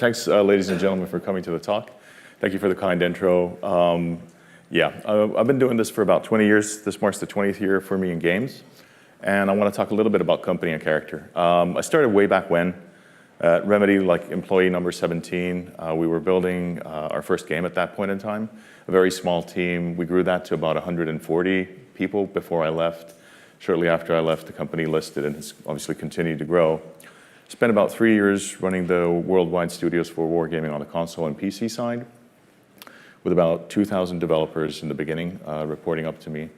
Thanks, ladies and gentlemen, for coming to the talk. Thank you for the kind intro. I've been doing this for about 20 years. This marks the 20th year for me in games. And I want to talk a little bit about company and character. I started way back when at Remedy, like employee number 17. We were building our first game at that point in time. A very small team. We grew that to about 140 people before I left. Shortly after I left, the company listed and has obviously continued to grow. Spent about 3 years running the worldwide studios for wargaming on the console and PC side, with about 2,000 developers in the beginning reporting up to me.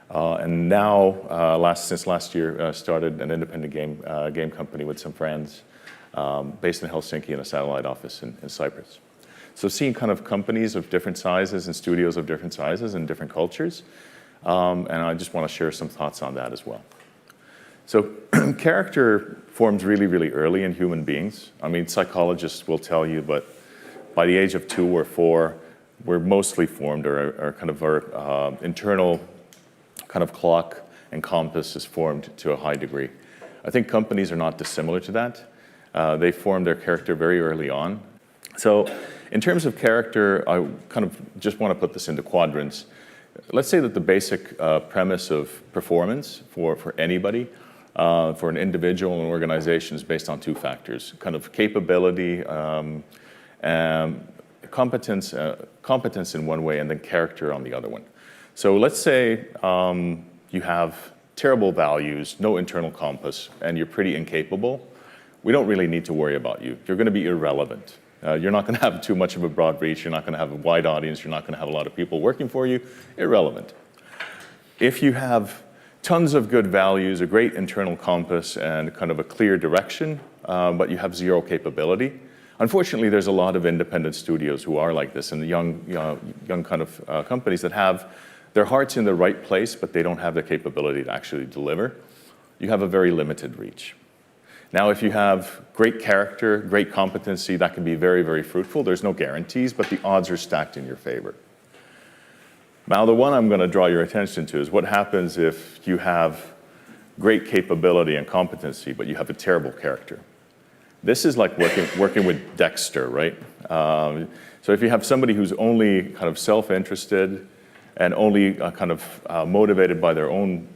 And now, since last year, started an independent game company with some friends based in Helsinki in a satellite office in Cyprus. So seeing kind of companies of different sizes and studios of different sizes and different cultures, and I just want to share some thoughts on that as well. So character forms really, really early in human beings. I mean, psychologists will tell you, but by the age of 2 or 4, we're mostly formed, or kind of our internal kind of clock and compass is formed to a high degree. I think companies are not dissimilar to that. They form their character very early on. So in terms of character, I kind of just want to put this into quadrants. Let's say that the basic premise of performance for anybody, for an individual and organization, is based on 2 factors: kind of capability, competence in one way, and then character on the other one. So let's say you have terrible values, no internal compass, and you're pretty incapable. We don't really need to worry about you. You're going to be irrelevant. You're not going to have too much of a broad reach. You're not going to have a wide audience. You're not going to have a lot of people working for you. Irrelevant. If you have tons of good values, a great internal compass, and kind of a clear direction, but you have 0 capability. Unfortunately, there's a lot of independent studios who are like this, and the young kind of companies that have their hearts in the right place, but they don't have the capability to actually deliver. You have a very limited reach. Now, if you have great character, great competency, that can be very, very fruitful. There's no guarantees, but the odds are stacked in your favor. Now, the one I'm going to draw your attention to is what happens if you have great capability and competency, but you have a terrible character. This is like working with Dexter, right? So if you have somebody who's only kind of self-interested and only kind of motivated by their own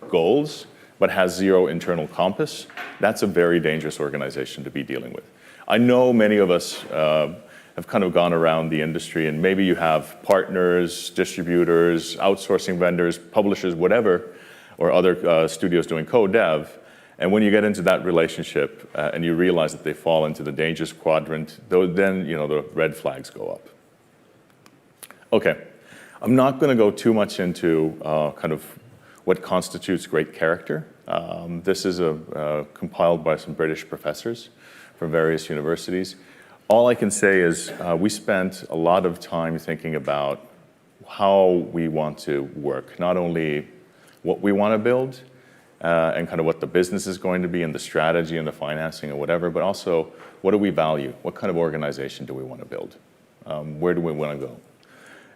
goals, but has 0 internal compass, that's a very dangerous organization to be dealing with. I know many of us have kind of gone around the industry, and maybe you have partners, distributors, outsourcing vendors, publishers, whatever, or other studios doing co-dev. And when you get into that relationship and you realize that they fall into the dangerous quadrant, then the red flags go up. Okay, I'm not going to go too much into kind of what constitutes great character. This is compiled by some British professors from various universities. All I can say is we spent a lot of time thinking about how we want to work, not only what we want to build and kind of what the business is going to be and the strategy and the financing or whatever, but also what do we value? What kind of organization do we want to build? Where do we want to go?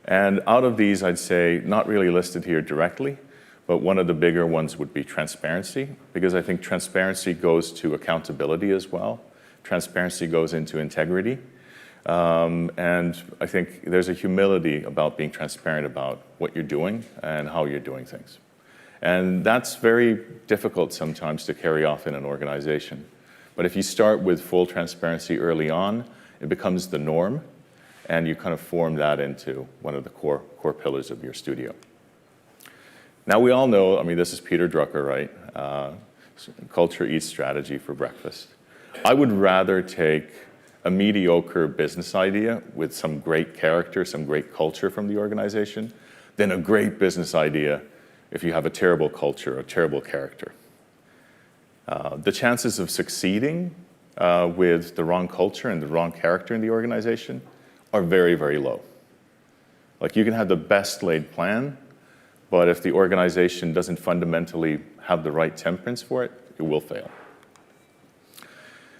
And out of these, I'd say, not really listed here directly, but one of the bigger ones would be transparency, because I think transparency goes to accountability as well. Transparency goes into integrity. And I think there's a humility about being transparent about what you're doing and how you're doing things. And that's very difficult sometimes to carry off in an organization. But if you start with full transparency early on, it becomes the norm, and you kind of form that into one of the core pillars of your studio. Now, we all know, I mean, this is Peter Drucker, right? Culture eats strategy for breakfast. I would rather take a mediocre business idea with some great character, some great culture from the organization, than a great business idea if you have a terrible culture, a terrible character. The chances of succeeding with the wrong culture and the wrong character in the organization are very, very low. Like, you can have the best laid plan, but if the organization doesn't fundamentally have the right temperance for it, it will fail.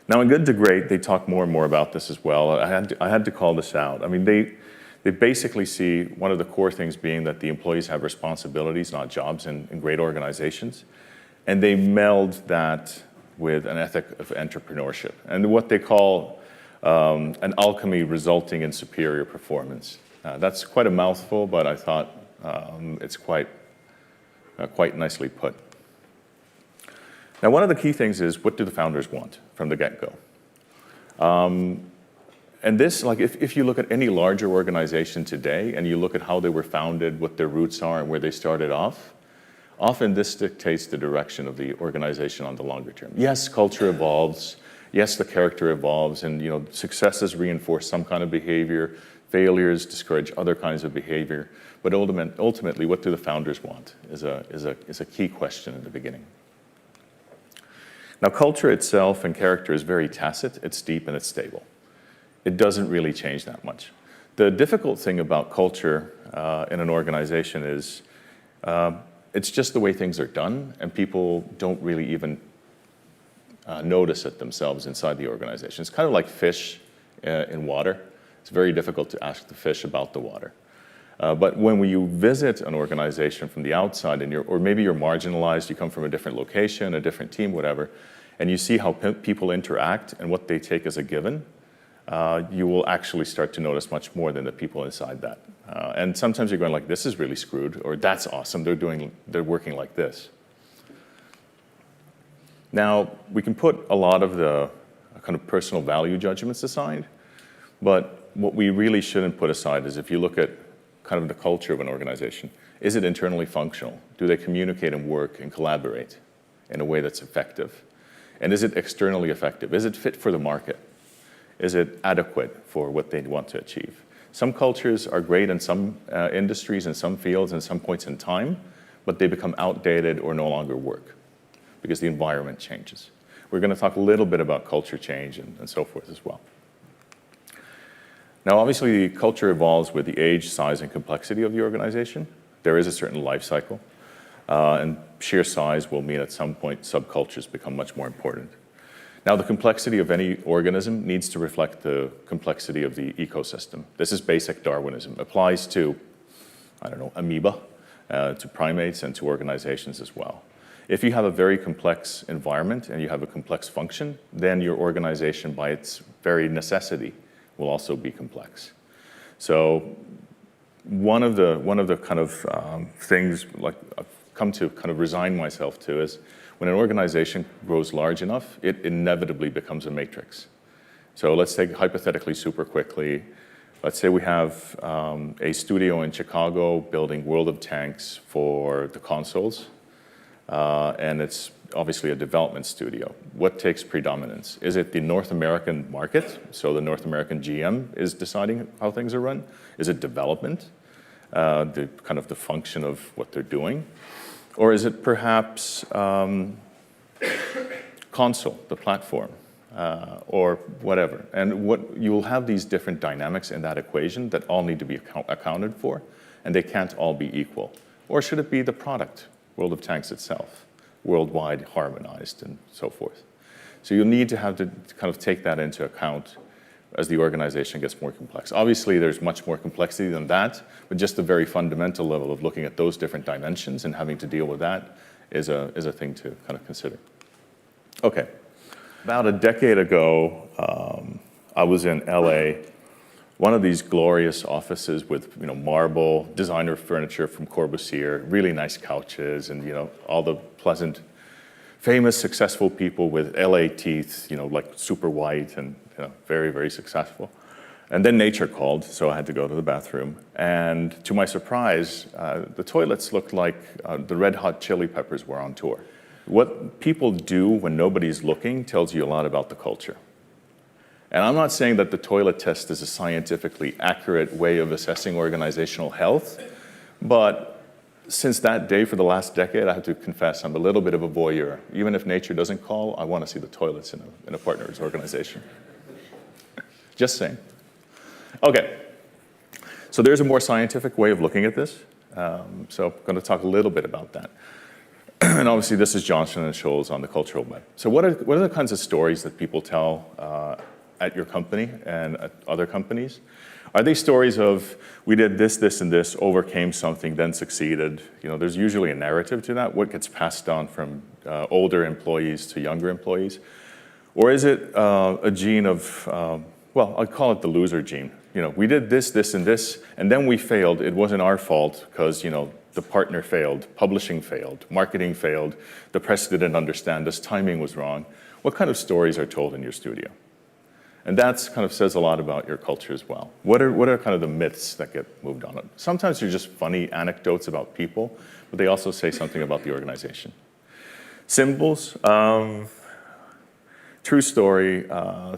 Now, in Good to Great, they talk more and more about this as well. I had to call this out. I mean, they basically see one of the core things being that the employees have responsibilities, not jobs, in great organizations. And they meld that with an ethic of entrepreneurship. And what they call and alchemy resulting in superior performance. That's quite a mouthful, but I thought it's quite nicely put. Now, one of the key things is, what do the founders want from the get-go? And this, like, if you look at any larger organization today and you look at how they were founded, what their roots are, and where they started off, often this dictates the direction of the organization on the longer term. Yes, culture evolves. Yes, the character evolves, and successes reinforce some kind of behavior. Failures discourage other kinds of behavior. But ultimately, what do the founders want is a key question in the beginning. Now, culture itself and character is very tacit. It's deep and it's stable. It doesn't really change that much. The difficult thing about culture in an organization is it's just the way things are done, and people don't really even notice it themselves inside the organization. It's kind of like fish in water. It's very difficult to ask the fish about the water. But when you visit an organization from the outside, or maybe you're marginalized, you come from a different location, a different team, whatever, and you see how people interact and what they take as a given, you will actually start to notice much more than the people inside that. And sometimes you're going like, this is really screwed, or that's awesome, they're working like this. Now, we can put a lot of the kind of personal value judgments aside, but what we really shouldn't put aside is, if you look at kind of the culture of an organization, is it internally functional? Do they communicate and work and collaborate in a way that's effective? And is it externally effective? Is it fit for the market? Is it adequate for what they want to achieve? Some cultures are great in some industries, in some fields, in some points in time, but they become outdated or no longer work because the environment changes. We're going to talk a little bit about culture change and so forth as well. Now, obviously, culture evolves with the age, size, and complexity of the organization. There is a certain life cycle, and sheer size will mean at some point subcultures become much more important. Now, the complexity of any organism needs to reflect the complexity of the ecosystem. This is basic Darwinism. Applies to, amoeba, to primates, and to organizations as well. If you have a very complex environment and you have a complex function, then your organization, by its very necessity, will also be complex. So one of the kind of things like I've come to kind of resign myself to is, when an organization grows large enough, it inevitably becomes a matrix. So let's take hypothetically super quickly. Let's say we have a studio in Chicago building World of Tanks for the consoles, and it's obviously a development studio. What takes predominance? Is it the North American market? So the North American GM is deciding how things are run? Is it development, the kind of the function of what they're doing? Or is it perhaps console, the platform, or whatever? And you'll have these different dynamics in that equation that all need to be accounted for, and they can't all be equal. Or should it be the product, World of Tanks itself, worldwide, harmonized, and so forth? So you'll need to have to kind of take that into account as the organization gets more complex. Obviously, there's much more complexity than that, but just the very fundamental level of looking at those different dimensions and having to deal with that is a thing to kind of consider. Okay, about a decade ago, I was in LA, one of these glorious offices with marble, designer furniture from Corbusier, really nice couches, and all the pleasant, famous, successful people with LA teeth, like super white and very, very successful. And then nature called, so I had to go to the bathroom. And to my surprise, the toilets looked like the Red Hot Chili Peppers were on tour. What people do when nobody's looking tells you a lot about the culture. And I'm not saying that the toilet test is a scientifically accurate way of assessing organizational health, but since that day, for the last decade, I have to confess I'm a little bit of a voyeur. Even if nature doesn't call, I want to see the toilets in a partner's organization. Just saying. Okay, so there's a more scientific way of looking at this. So I'm going to talk a little bit about that. And obviously, this is Johnson & Scholes on the cultural web. So what are the kinds of stories that people tell at your company and at other companies? Are they stories of, we did this, this, and this, overcame something, then succeeded? There's usually a narrative to that, what gets passed on from older employees to younger employees. Or is it a gene of well, I'd call it the loser gene. We did this, this, and this, and then we failed. It wasn't our fault because, the partner failed, publishing failed, marketing failed, the press didn't understand us, timing was wrong. What kind of stories are told in your studio? And that kind of says a lot about your culture as well. What are kind of the myths that get moved on? Sometimes they're just funny anecdotes about people, but they also say something about the organization. Symbols, true story. I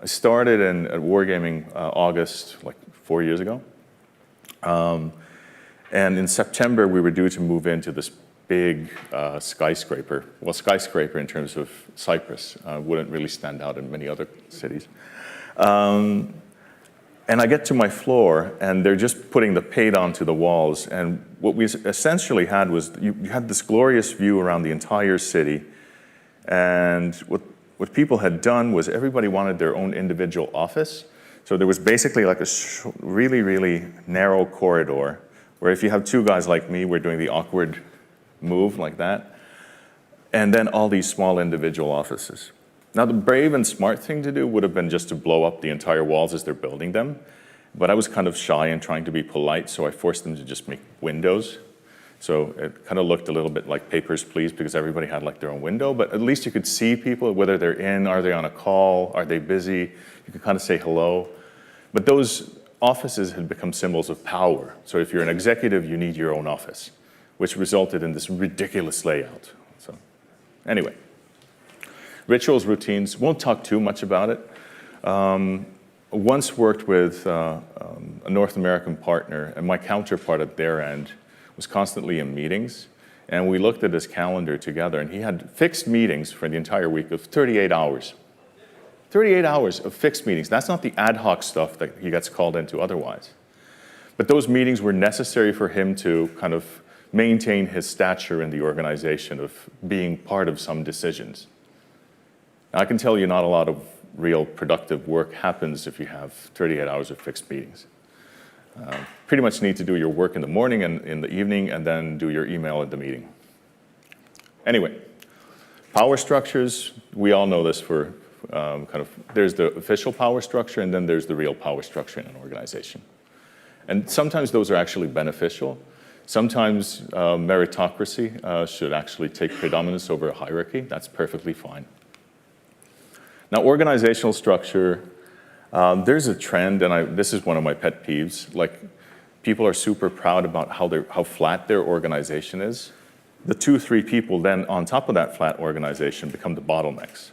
started at Wargaming August, like 4 years ago. And in September, we were due to move into this big skyscraper. Well, skyscraper in terms of Cyprus wouldn't really stand out in many other cities. And I get to my floor, and they're just putting the paint onto the walls. And what we essentially had was you had this glorious view around the entire city. And what people had done was everybody wanted their own individual office. So there was basically like a really, really narrow corridor where if you have two guys like me, we're doing the awkward move like that, and then all these small individual offices. Now, the brave and smart thing to do would have been just to blow up the entire walls as they're building them, but I was kind of shy and trying to be polite, so I forced them to just make windows. So it kind of looked a little bit like Papers, Please, because everybody had like their own window, but at least you could see people, whether they're in, are they on a call, are they busy, you could kind of say hello. But those offices had become symbols of power. So if you're an executive, you need your own office, which resulted in this ridiculous layout. So anyway, rituals, routines, won't talk too much about it. Once worked with a North American partner, and my counterpart at their end was constantly in meetings, and we looked at his calendar together, and he had fixed meetings for the entire week of 38 hours. 38 hours of fixed meetings. That's not the ad hoc stuff that he gets called into otherwise. But those meetings were necessary for him to kind of maintain his stature in the organization of being part of some decisions. Now, I can tell you not a lot of real productive work happens if you have 38 hours of fixed meetings. Pretty much need to do your work in the morning and in the evening, and then do your email at the meeting. Anyway, power structures, we all know this for there's the official power structure, and then there's the real power structure in an organization. And sometimes those are actually beneficial. Sometimes meritocracy should actually take predominance over a hierarchy. That's perfectly fine. Now, organizational structure, there's a trend, and this is one of my pet peeves. Like, people are super proud about how flat their organization is. The 2-3 people then on top of that flat organization become the bottlenecks.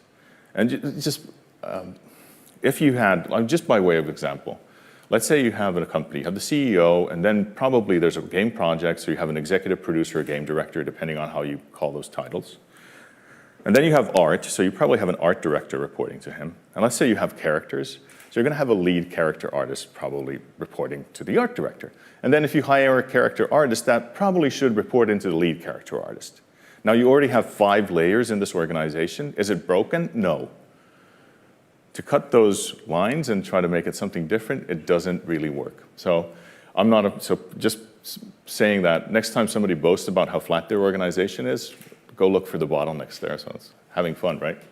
And just, if you had, just by way of example, let's say you have a company, you have the CEO, and then probably there's a game project, so you have an executive producer, a game director, depending on how you call those titles. And then you have art, so you probably have an art director reporting to him. And let's say you have characters, so you're going to have a lead character artist probably reporting to the art director. And then if you hire a character artist, that probably should report into the lead character artist. Now, you already have 5 layers in this organization. Is it broken? No. To cut those lines and try to make it something different, it doesn't really work. So so just saying that, next time somebody boasts about how flat their organization is, go look for the bottlenecks there. So it's having fun, right?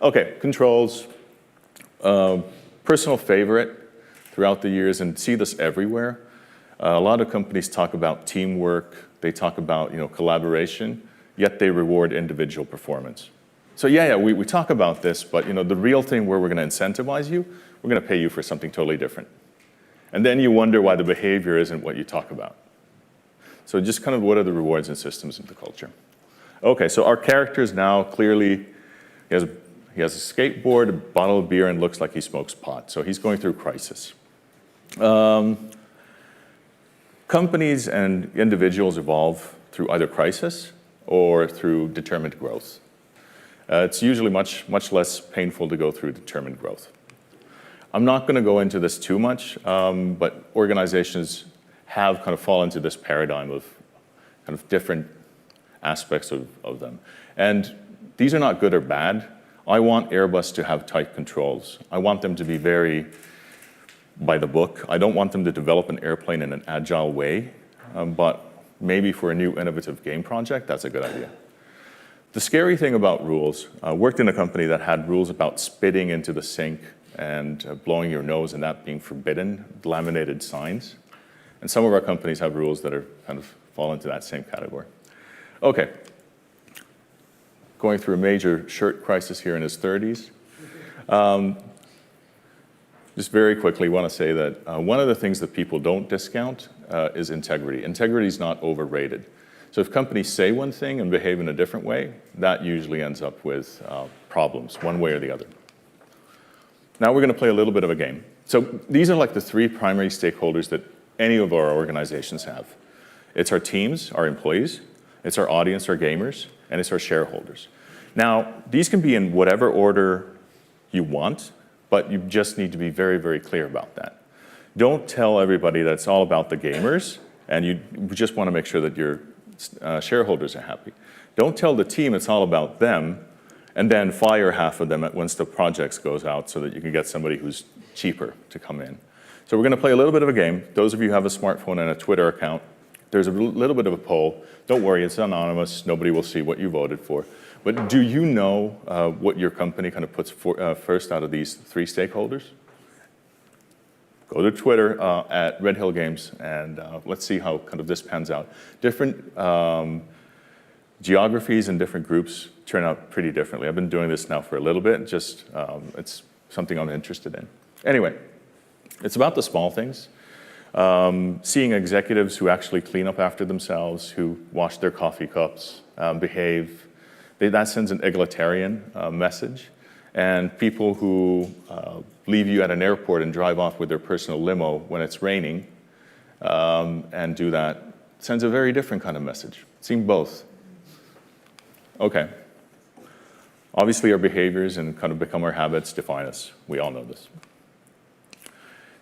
Okay, controls. Personal favorite throughout the years, and see this everywhere. A lot of companies talk about teamwork. They talk about collaboration, yet they reward individual performance. So we talk about this, but the real thing where we're going to incentivize you, we're going to pay you for something totally different. And then you wonder why the behavior isn't what you talk about. So just kind of what are the rewards and systems of the culture? Okay, so our characters now, clearly, he has a skateboard, a bottle of beer, and looks like he smokes pot. So he's going through crisis. Companies and individuals evolve through either crisis or through determined growth. It's usually much less painful to go through determined growth. I'm not going to go into this too much, but organizations have kind of fallen into this paradigm of kind of different aspects of them. And these are not good or bad. I want Airbus to have tight controls. I want them to be very by the book. I don't want them to develop an airplane in an agile way, but maybe for a new innovative game project, that's a good idea. The scary thing about rules, I worked in a company that had rules about spitting into the sink and blowing your nose and that being forbidden, laminated signs. And some of our companies have rules that are kind of fall into that same category. Okay. Going through a major shirt crisis here in his 30s. Just very quickly, want to say that one of the things that people don't discount is integrity. Integrity is not overrated. So if companies say one thing and behave in a different way, that usually ends up with problems, one way or the other. Now we're going to play a little bit of a game. So these are like the three primary stakeholders that any of our organizations have. It's our teams, our employees, it's our audience, our gamers, and it's our shareholders. Now, these can be in whatever order you want, but you just need to be very, very clear about that. Don't tell everybody that it's all about the gamers, and you just want to make sure that your shareholders are happy. Don't tell the team it's all about them, and then fire half of them once the project goes out so that you can get somebody who's cheaper to come in. So we're going to play a little bit of a game. Those of you who have a smartphone and a Twitter account, there's a little bit of a poll. Don't worry, it's anonymous. Nobody will see what you voted for. But do you know what your company kind of puts first out of these three stakeholders? Go to Twitter at Red Hill Games, and let's see how kind of this pans out. Different geographies and different groups turn out pretty differently. I've been doing this now for a little bit. Just it's something I'm interested in. Anyway, it's about the small things. Seeing executives who actually clean up after themselves, who wash their coffee cups, behave. That sends an egalitarian message. And people who leave you at an airport and drive off with their personal limo when it's raining and do that sends a very different kind of message. Seeing both. Okay. Obviously, our behaviors and kind of become our habits define us. We all know this.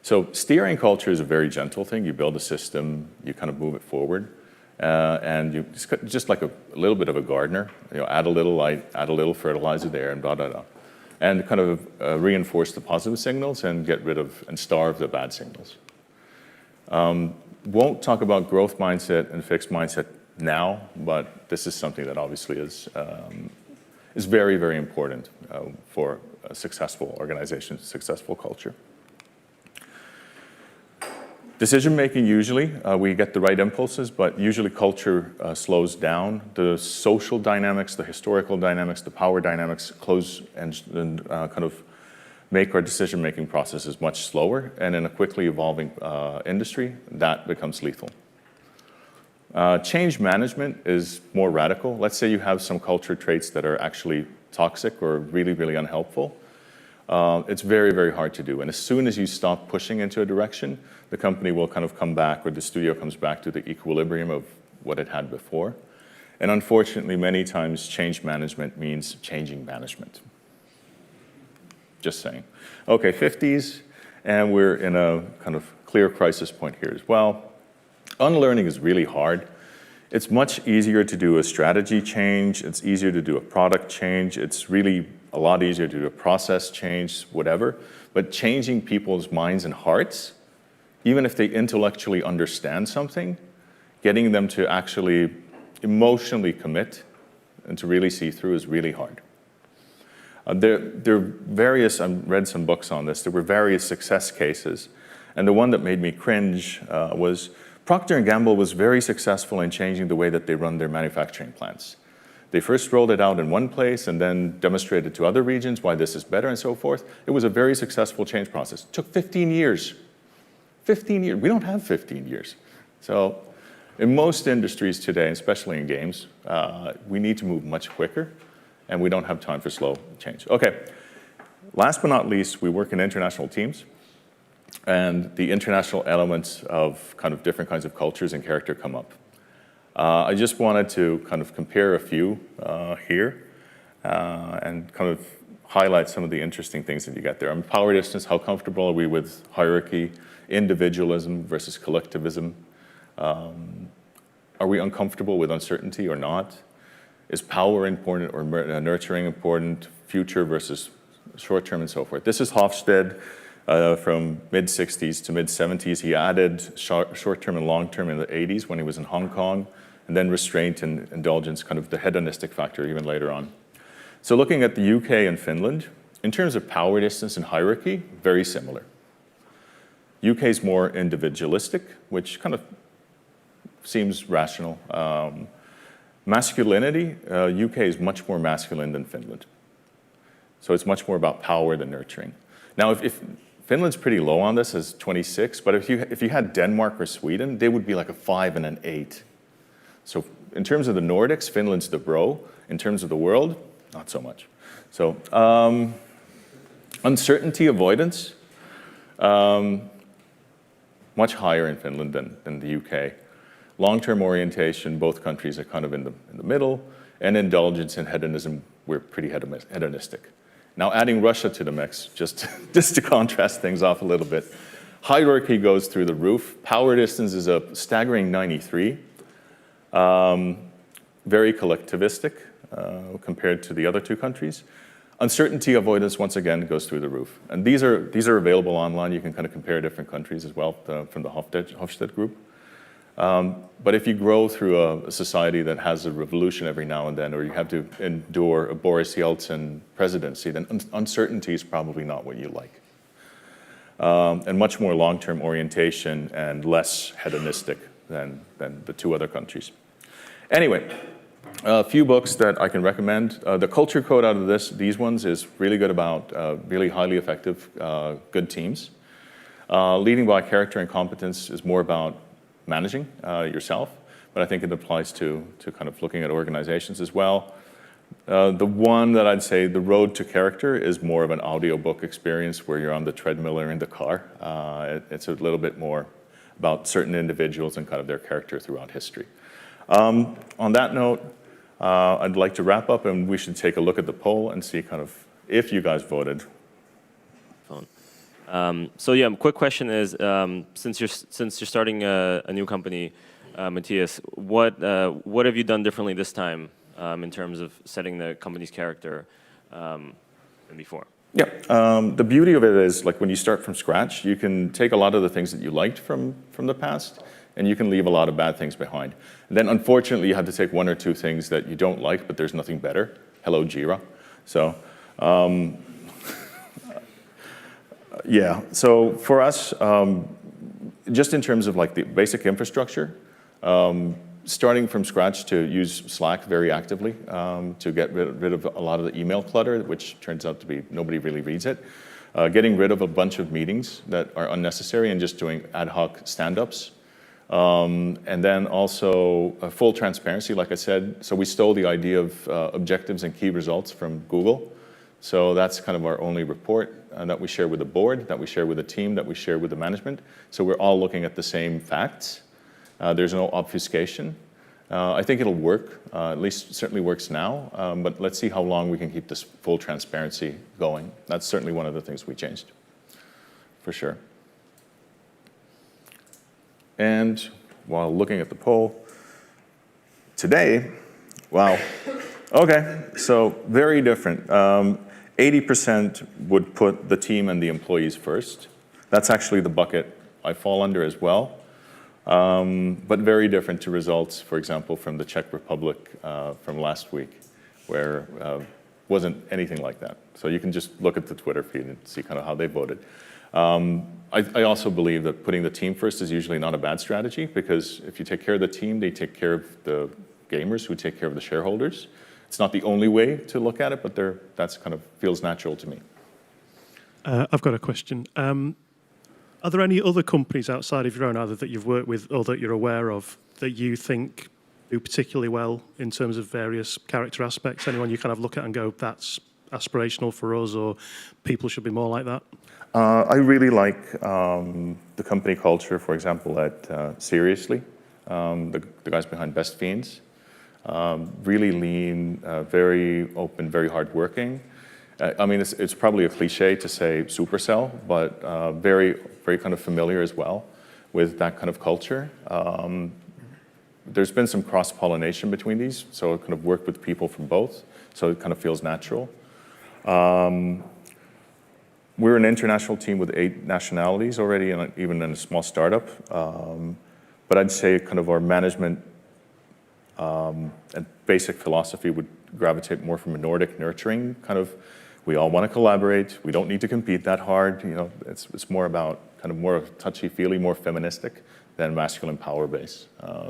So steering culture is a very gentle thing. You build a system, you kind of move it forward. And you just like a little bit of a gardener, add a little light, add a little fertilizer there, and blah, blah, blah. And kind of reinforce the positive signals and get rid of and starve the bad signals. Won't talk about growth mindset and fixed mindset now, but this is something that obviously is very, very important for a successful organization, successful culture. Decision-making, usually, we get the right impulses, but usually culture slows down. The social dynamics, the historical dynamics, the power dynamics close and kind of make our decision-making processes much slower. And in a quickly evolving industry, that becomes lethal. Change management is more radical. Let's say you have some culture traits that are actually toxic or really, really unhelpful. It's very, very hard to do. And as soon as you stop pushing into a direction, the company will kind of come back, or the studio comes back to the equilibrium of what it had before. And unfortunately, many times, change management means changing management. Just saying. Okay, 50s, and we're in a kind of clear crisis point here as well. Unlearning is really hard. It's much easier to do a strategy change. It's easier to do a product change. It's really a lot easier to do a process change, whatever. But changing people's minds and hearts, even if they intellectually understand something, getting them to actually emotionally commit and to really see through is really hard. There are various, I read some books on this, there were various success cases. And the one that made me cringe was Procter & Gamble was very successful in changing the way that they run their manufacturing plants. They first rolled it out in one place and then demonstrated to other regions why this is better and so forth. It was a very successful change process. It took 15 years. 15 years. We don't have 15 years. So in most industries today, especially in games, we need to move much quicker, and we don't have time for slow change. Okay. Last but not least, we work in international teams, and the international elements of kind of different kinds of cultures and character come up. I just wanted to kind of compare a few here and kind of highlight some of the interesting things that you get there. Power distance, how comfortable are we with hierarchy, individualism versus collectivism? Are we uncomfortable with uncertainty or not? Is power important or nurturing important? Future versus short-term and so forth. This is Hofstede from mid-60s to mid-70s. He added short-term and long-term in the 80s when he was in Hong Kong, and then restraint and indulgence, kind of the hedonistic factor even later on. So looking at the UK and Finland, In terms of power distance and hierarchy, very similar. UK is more individualistic, which kind of seems rational. Masculinity, UK is much more masculine than Finland. So it's much more about power than nurturing. Now, if Finland's pretty low on this as 26, but if you had Denmark or Sweden, they would be like a 5 and an 8. So in terms of the Nordics, Finland's the bro. In terms of the world, not so much. So uncertainty avoidance, much higher in Finland than the UK. Long-term orientation, both countries are kind of in the middle. And indulgence and hedonism, we're pretty hedonistic. Now adding Russia to the mix, just to contrast things off a little bit. Hierarchy goes through the roof. Power distance is a staggering 93. Very collectivistic compared to the other two countries. Uncertainty avoidance, once again, goes through the roof. And these are available online. You can kind of compare different countries as well from the Hofstede group. But if you grow through a society that has a revolution every now and then, or you have to endure a Boris Yeltsin presidency, then uncertainty is probably not what you like. And much more long-term orientation and less hedonistic than the two other countries. Anyway, a few books that I can recommend. The culture code out of these ones is really good about really highly effective, good teams. Leading by character and competence is more about managing yourself, but I think it applies to kind of looking at organizations as well. The one that I'd say, The Road to Character, is more of an audiobook experience where you're on the treadmill or in the car. It's a little bit more about certain individuals and kind of their character throughout history. On that note, I'd like to wrap up, and we should take a look at the poll and see kind of if you guys voted. So yeah, quick question is, since you're starting a new company, Matias, what have you done differently this time in terms of setting the company's character than before? Yeah, the beauty of it is, like, when you start from scratch, you can take a lot of the things that you liked from the past, and you can leave a lot of bad things behind. And then, unfortunately, you have to take one or two things that you don't like, but there's nothing better. Hello, Jira. So, yeah. So for us, just in terms of like the basic infrastructure, starting from scratch to use Slack very actively to get rid of a lot of the email clutter, which turns out to be nobody really reads it. Getting rid of a bunch of meetings that are unnecessary and just doing ad hoc stand-ups. And then also full transparency, like I said. So we stole the idea of objectives and key results from Google. So that's kind of our only report that we share with the board, that we share with the team, that we share with the management. So we're all looking at the same facts. There's no obfuscation. I think it'll work, at least certainly works now, but let's see how long we can keep this full transparency going. That's certainly one of the things we changed, for sure. And while looking at the poll, today, wow, okay, so very different. 80% would put the team and the employees first. That's actually the bucket I fall under as well. But very different to results, for example, from the Czech Republic from last week, where wasn't anything like that. So you can just look at the Twitter feed and see kind of how they voted. I also believe that putting the team first is usually not a bad strategy, because if you take care of the team, they take care of the gamers who take care of the shareholders. It's not the only way to look at it, but that's kind of feels natural to me. I've got a question. Are there any other companies outside of your own, either that you've worked with or that you're aware of, that you think do particularly well in terms of various character aspects? Anyone you kind of look at and go, that's aspirational for us, or people should be more like that? I really like the company culture, for example, at Seriously, the guys behind Best Fiends. Really lean, very open, very hardworking. I mean, it's probably a cliche to say Supercell, but very, very kind of familiar as well with that kind of culture. There's been some cross-pollination between these, so it kind of worked with people from both, so it kind of feels natural. We're an international team with 8 nationalities already, and even in a small startup. But I'd say kind of our management and basic philosophy would gravitate more from a Nordic nurturing kind of We all want to collaborate. We don't need to compete that hard. You know, it's more about kind of more touchy-feely, more feministic than masculine power base,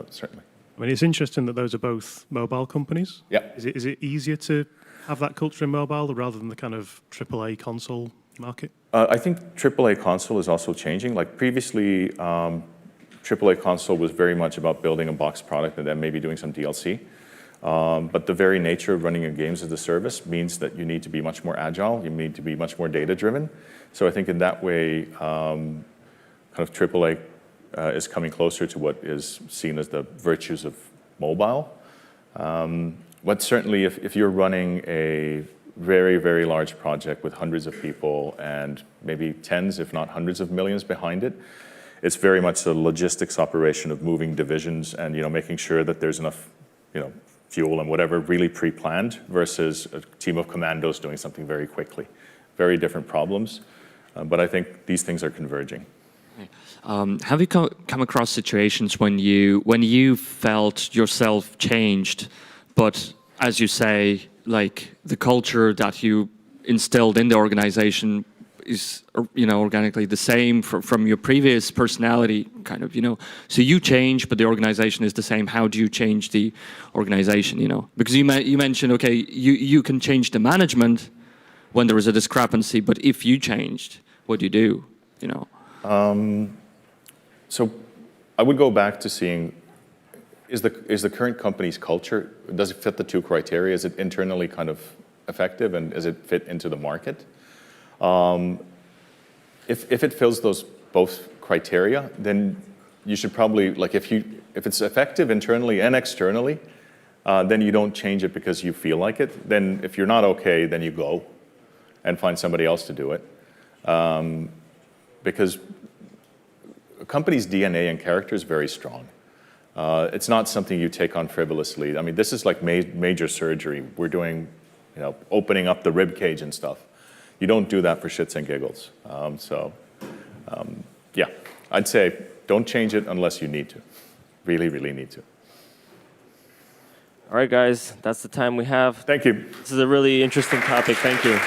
certainly. I mean, it's interesting that those are both mobile companies. Yeah. Is it easier to have that culture in mobile rather than the kind of AAA console market? I think AAA console is also changing. Like previously, AAA console was very much about building a box product and then maybe doing some DLC. But the very nature of running a games as a service means that you need to be much more agile. You need to be much more data-driven. So I think in that way, kind of AAA is coming closer to what is seen as the virtues of mobile. But certainly, if you're running a very, very large project with hundreds of people and maybe tens, if not hundreds of millions behind it, it's very much a logistics operation of moving divisions and, you know, making sure that there's enough, you know, fuel and whatever really pre-planned versus a team of commandos doing something very quickly. Very different problems, but I think these things are converging. Have you come across situations when you felt yourself changed, but as you say, like the culture that you instilled in the organization is, you know, organically the same from your previous personality, kind of, you know? So you change, but the organization is the same. How do you change the organization, you know? Because you mentioned, okay, you can change the management when there is a discrepancy, but if you changed, what do you do, you know? So I would go back to seeing, is the current company's culture, does it fit the two criteria? Is it internally kind of effective and does it fit into the market? If it fills those both criteria, then you should probably, like if it's effective internally and externally, then you don't change it because you feel like it. Then if you're not okay, then you go and find somebody else to do it. Because a company's DNA and character is very strong. It's not something you take on frivolously. I mean, this is like major surgery. We're doing, you know, opening up the rib cage and stuff. You don't do that for shits and giggles. Yeah, I'd say don't change it unless you need to. Really, really need to. All right, guys, that's the time we have. Thank you. This is a really interesting topic. Thank you.